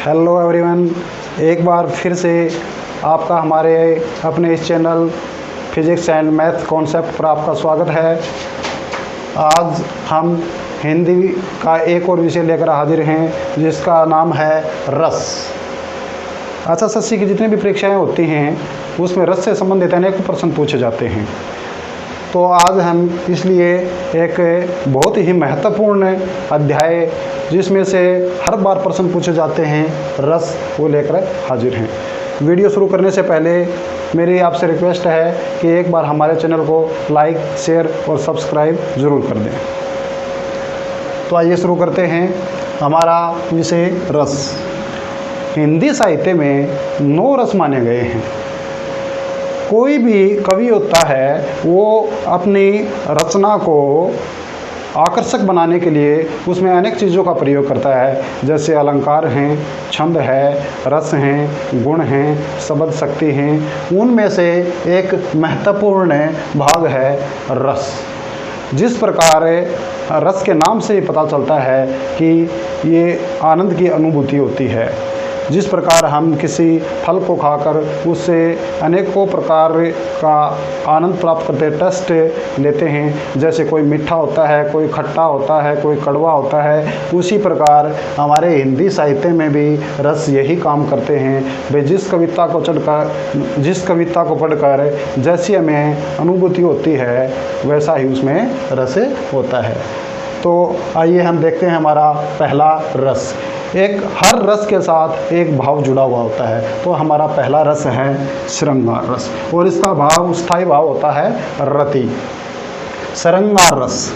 Hello everyone, एक बार फिर से आपका हमारे अपने इस channel physics and math concept पर आपका स्वागत है। आज हम हिंदी का एक और विषय लेकर हाजिर हैं जिसका नाम है रस। एसएससी की जितनी भी परीक्षाएं होती हैं उसमें रस से संबंधित अनेक प्रश्न पूछे जाते हैं। तो आज हम इसलिए एक बहुत ही महत्वपूर्ण अध्याय जिसमें से हर बार प्रश्न पूछे जाते हैं रस वो लेकर हाजिर हैं। वीडियो शुरू करने से पहले मेरी आपसे रिक्वेस्ट है कि एक बार हमारे चैनल को लाइक, शेयर और सब्सक्राइब ज़रूर कर दें। तो आइए शुरू करते हैं हमारा विषय रस। हिंदी साहित्य में 9 रस माने गए हैं। कोई भी कवि होता है वो अपनी रचना को आकर्षक बनाने के लिए उसमें अनेक चीज़ों का प्रयोग करता है, जैसे अलंकार हैं, छंद है, रस हैं, गुण हैं, शब्द शक्ति हैं। उनमें से एक महत्वपूर्ण भाग है रस। जिस प्रकार रस के नाम से ही पता चलता है कि ये आनंद की अनुभूति होती है। जिस प्रकार हम किसी फल को खाकर उससे अनेकों प्रकार का आनंद प्राप्त करते हैं, टेस्ट लेते हैं, जैसे कोई मीठा होता है, कोई खट्टा होता है, कोई कड़वा होता है, उसी प्रकार हमारे हिंदी साहित्य में भी रस यही काम करते हैं। वे जिस कविता को पढ़कर जैसी हमें अनुभूति होती है वैसा ही उसमें रस होता है। तो आइए हम देखते हैं हमारा पहला रस। हर रस के साथ एक भाव जुड़ा हुआ होता है। तो हमारा पहला रस है श्रृंगार रस और इसका भाव स्थायी भाव होता है रति। श्रृंगार रस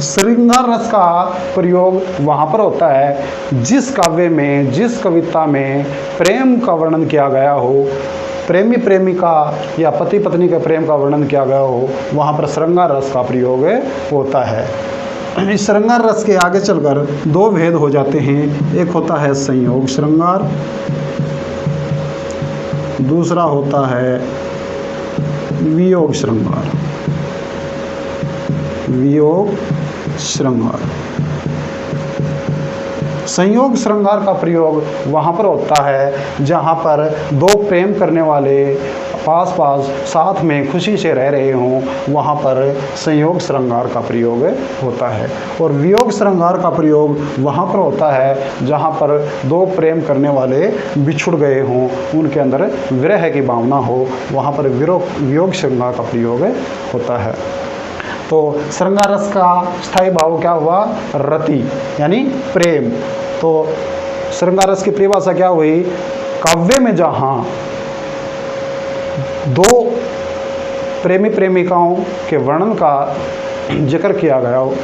श्रृंगार रस का प्रयोग वहाँ पर होता है जिस काव्य में, जिस कविता में प्रेम का वर्णन किया गया हो, प्रेमी प्रेमिका या पति पत्नी के प्रेम का वर्णन किया गया हो, वहाँ पर श्रृंगार रस का प्रयोग होता है। इस श्रृंगार रस के आगे चलकर 2 भेद हो जाते हैं। एक होता है संयोग श्रृंगार, दूसरा होता है वियोग श्रृंगार। वियोग श्रृंगार, संयोग श्रृंगार का प्रयोग वहाँ पर होता है जहाँ पर 2 प्रेम करने वाले पास पास साथ में खुशी से रह रहे हों, वहाँ पर संयोग श्रृंगार का प्रयोग होता है। और वियोग श्रृंगार का प्रयोग वहाँ पर होता है जहाँ पर 2 प्रेम करने वाले बिछुड़ गए हों, उनके अंदर विरह की भावना हो, वहाँ पर वियोग श्रृंगार का प्रयोग होता है। तो श्रृंगार रस का स्थायी भाव क्या हुआ? रति यानी प्रेम। तो श्रृंगार रस की परिभाषा क्या हुई? काव्य में जहाँ 2 प्रेमी प्रेमिकाओं के वर्णन का जिक्र किया गया हो,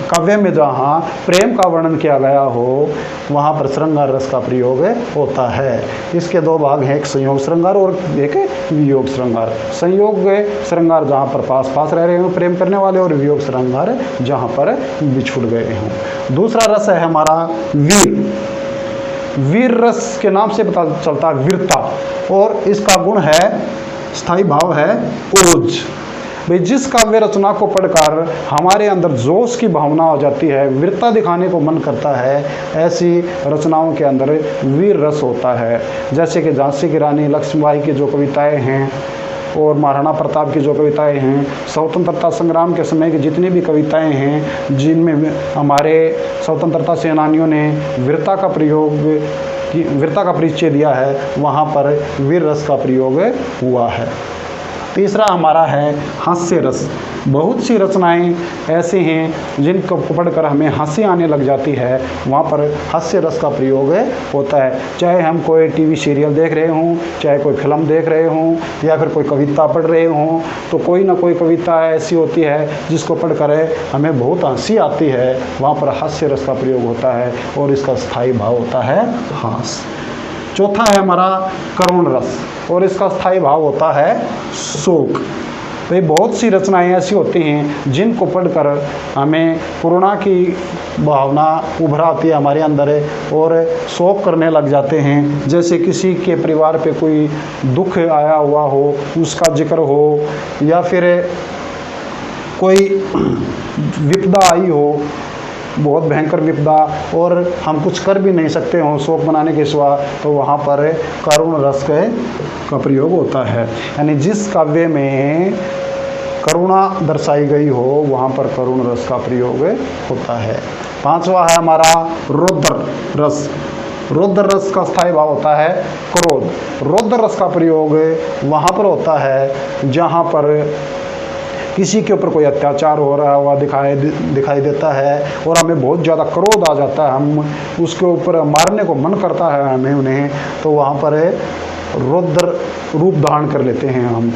काव्य में जहाँ प्रेम का वर्णन किया गया हो वहाँ पर श्रृंगार रस का प्रयोग होता है। इसके 2 भाग हैं, एक संयोग श्रृंगार और एक वियोग श्रृंगार। संयोग श्रृंगार जहाँ पर पास पास रह रहे हों प्रेम करने वाले, और वियोग श्रृंगार जहाँ पर बिछुड़ गए हों। दूसरा रस है हमारा वीर। वीर रस के नाम से पता चलता है वीरता, और इसका गुण है, स्थायी भाव है ओज। भाई जिस काव्य रचना को पढ़कर हमारे अंदर जोश की भावना हो जाती है, वीरता दिखाने को मन करता है, ऐसी रचनाओं के अंदर वीर रस होता है। जैसे कि झांसी की रानी लक्ष्मीबाई की जो कविताएं हैं और महाराणा प्रताप की जो कविताएं हैं, स्वतंत्रता संग्राम के समय की जितनी भी कविताएं हैं जिनमें हमारे स्वतंत्रता सेनानियों ने वीरता का परिचय दिया है, वहाँ पर वीर रस का प्रयोग हुआ है। तीसरा हमारा है हास्य रस। बहुत सी रचनाएं ऐसी हैं जिनको पढ़कर हमें हंसी आने लग जाती है, वहाँ पर हास्य रस का प्रयोग होता है। चाहे हम कोई टीवी सीरियल देख रहे हों, चाहे कोई फिल्म देख रहे हों, या फिर कोई कविता पढ़ रहे हों, तो कोई ना कोई कविता ऐसी होती है जिसको पढ़कर हमें बहुत हंसी आती है, वहाँ पर हास्य रस का प्रयोग होता है और इसका स्थायी भाव होता है हास। चौथा है हमारा करुण रस और इसका स्थायी भाव होता है शोक। तो ये बहुत सी रचनाएं ऐसी होती हैं जिनको पढ़कर हमें करुणा की भावना उभर आती है हमारे अंदर और शोक करने लग जाते हैं। जैसे किसी के परिवार पे कोई दुख आया हुआ हो, उसका जिक्र हो, या फिर कोई विपदा आई हो, बहुत भयंकर विपदा, और हम कुछ कर भी नहीं सकते हों शोक मनाने के सिवा, तो वहाँ पर करुण रस का प्रयोग होता है। यानी जिस काव्य में करुणा दर्शाई गई हो वहाँ पर करुण रस का प्रयोग होता है। पांचवा है हमारा रौद्र रस। रौद्र रस का स्थायी भाव होता है क्रोध। रौद्र रस का प्रयोग वहाँ पर होता है जहाँ पर किसी के ऊपर कोई अत्याचार हो रहा हुआ दिखाई देता है और हमें बहुत ज़्यादा क्रोध आ जाता है, हम उसके ऊपर मारने को मन करता है हमें उन्हें, तो वहाँ पर रौद्र रूप धारण कर लेते हैं हम,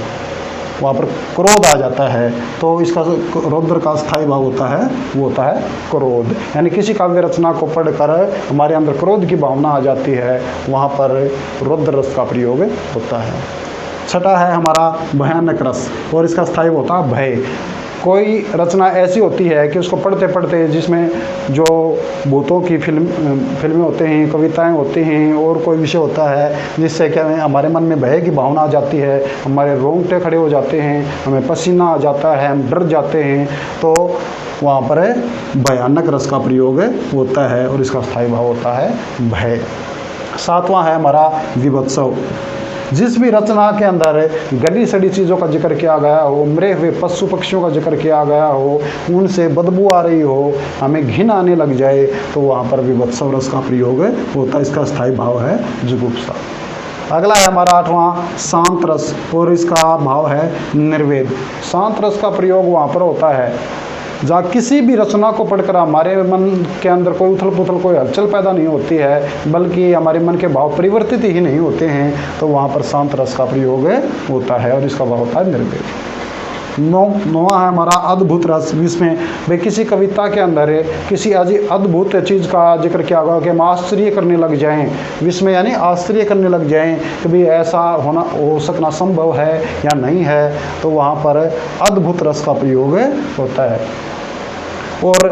वहाँ पर क्रोध आ जाता है। तो इसका रौद्र का स्थायी भाव होता है, वो होता है क्रोध। यानी किसी काव्य रचना को पढ़कर हमारे अंदर क्रोध की भावना आ जाती है, वहाँ पर रौद्र रस का प्रयोग होता है। छठा है हमारा भयानक रस, और इसका स्थायी होता है भय। कोई रचना ऐसी होती है कि उसको पढ़ते पढ़ते, जिसमें जो भूतों की फिल्में होते हैं, कविताएं होती हैं, और कोई विषय होता है जिससे क्या हमारे मन में भय की भावना आ जाती है, हमारे रोंगटे खड़े हो जाते हैं, हमें पसीना आ जाता है, हम डर जाते हैं, तो वहाँ पर भयानक रस का प्रयोग होता है और इसका स्थायी भाव होता है भय। सातवां है हमारा विभत्सव। जिस भी रचना के अंदर गली सड़ी चीज़ों का जिक्र किया गया हो, मरे हुए पशु पक्षियों का जिक्र किया गया हो, उनसे बदबू आ रही हो, हमें घिन आने लग जाए, तो वहाँ पर विभत्सव रस का प्रयोग होता है। इसका स्थायी भाव है जुगुप्सा। अगला है हमारा आठवां शांत रस, और इसका भाव है निर्वेद। शांत रस का प्रयोग वहाँ पर होता है जहाँ किसी भी रचना को पढ़कर हमारे मन के अंदर कोई उथल पुथल, कोई हलचल पैदा नहीं होती है, बल्कि हमारे मन के भाव परिवर्तित ही नहीं होते हैं, तो वहाँ पर शांत रस का प्रयोग होता है और इसका भाव होता है निर्वेद। नौवां है हमारा अद्भुत रस, जिसमें भाई किसी कविता के अंदर किसी अद्भुत चीज़ का जिक्र किया गया कि हम आश्चर्य करने लग जाएं, विस्मय यानी आश्चर्य करने लग जाएं कि भाई ऐसा हो सकना संभव है या नहीं है, तो वहाँ पर अद्भुत रस का प्रयोग होता है। और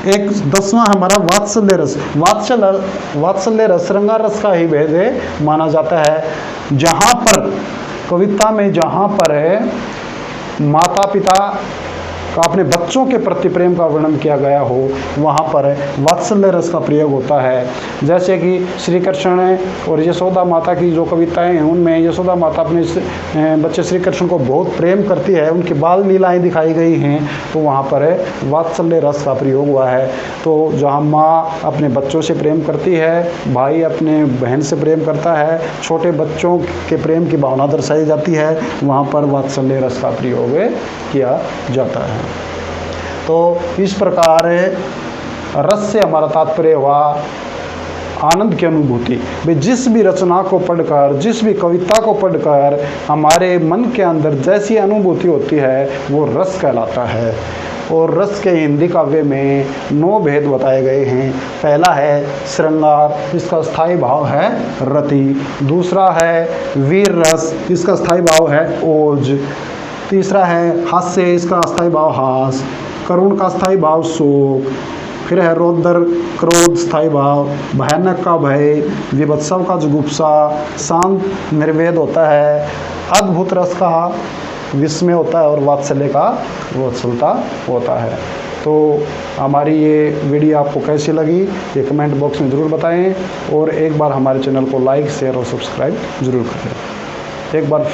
एक 10वां हमारा वात्सल्य रस। वात्सल्य रस श्रृंगार रस का ही भेद माना जाता है। जहाँ पर कविता में जहाँ पर माता पिता का अपने बच्चों के प्रति प्रेम का वर्णन किया गया हो, वहाँ पर वात्सल्य रस का प्रयोग होता है। जैसे कि श्री कृष्ण और यशोदा माता की जो कविताएं हैं, उनमें यशोदा माता अपने बच्चे श्री कृष्ण को बहुत प्रेम करती है, उनकी बाल लीलाएं दिखाई गई हैं, तो वहाँ पर वात्सल्य रस का प्रयोग हुआ है। तो जहाँ माँ अपने बच्चों से प्रेम करती है, भाई अपने बहन से प्रेम करता है, छोटे बच्चों के प्रेम की भावना दर्शाई जाती है, वहाँ पर वात्सल्य रस का प्रयोग किया जाता है। तो इस प्रकार रस से हमारा तात्पर्य हुआ आनंद की अनुभूति। भाई जिस भी रचना को पढ़कर, जिस भी कविता को पढ़कर हमारे मन के अंदर जैसी अनुभूति होती है, वो रस कहलाता है। और रस के हिंदी काव्य में 9 भेद बताए गए हैं। पहला है श्रृंगार, इसका स्थायी भाव है रति। दूसरा है वीर रस, इसका स्थायी भाव है ओज। तीसरा है हास्य, इसका स्थायी भाव हास। करुण का स्थायी भाव शोक। फिर है रौद्र क्रोध स्थायी भाव। भयानक का भय। विभत्सव का जुगुप्सा। शांत निर्वेद होता है। अद्भुत रस का विस्मय होता है और वात्सल्य का वत्सलता होता है। तो हमारी ये वीडियो आपको कैसी लगी ये कमेंट बॉक्स में ज़रूर बताएं, और एक बार हमारे चैनल को लाइक शेयर और सब्सक्राइब ज़रूर करें। एक बार